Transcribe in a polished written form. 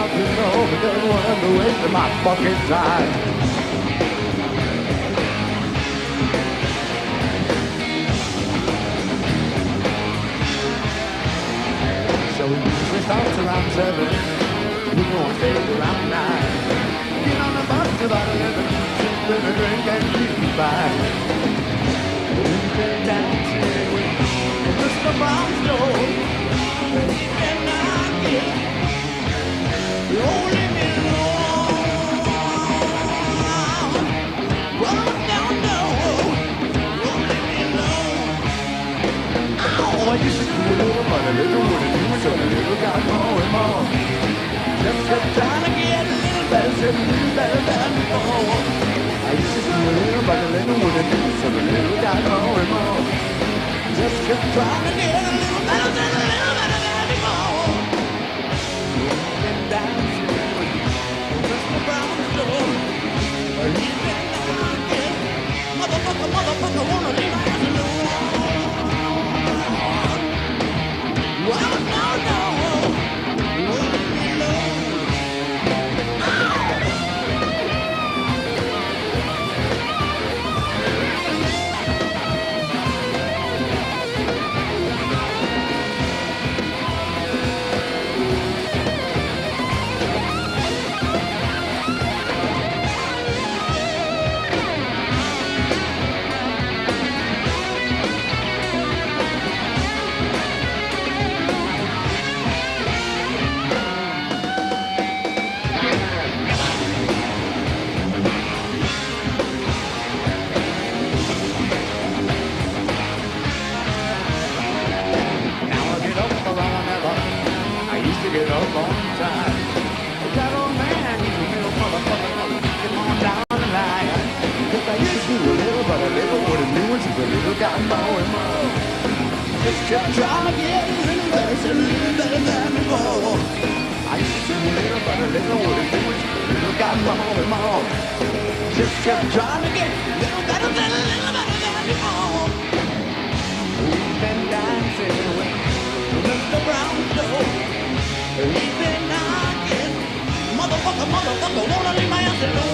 about to know, but don't want to waste my fucking time. So we usually start around 7, we go on stage around 9. Get on the bus about 11, sip and a drink and be fine. We've been dancing with Mr. Brownstone, he cannot get rolling me along. Rolling down the road, rolling me along. Oh, I used to do a little, but a little wouldn't do it, so the little got more and more. Just kept trying to get a little better, a little better than before. I used to do a little, but a little wouldn't do it, so the little got more and more. Just kept trying to get a little better than a little better than before. We've been dancing with Mr. Brownstone. He's been knocking. Motherfucker, wanna leave my ass alone. Well, no. Leave me alone. Get up on time. That old man, he's a real motherfucker. Come on down the line. If I used to do a little, but a little wouldn't do it, so the little got more and more. Just kept trying to get a little better than before. I used to do a little, but a little wouldn't do it, so the little got more and more. Just kept trying to get a little better than before. We've been dancing with Mr. Brownstone. He's been knocking. Motherfucker, wanna leave my ass alone.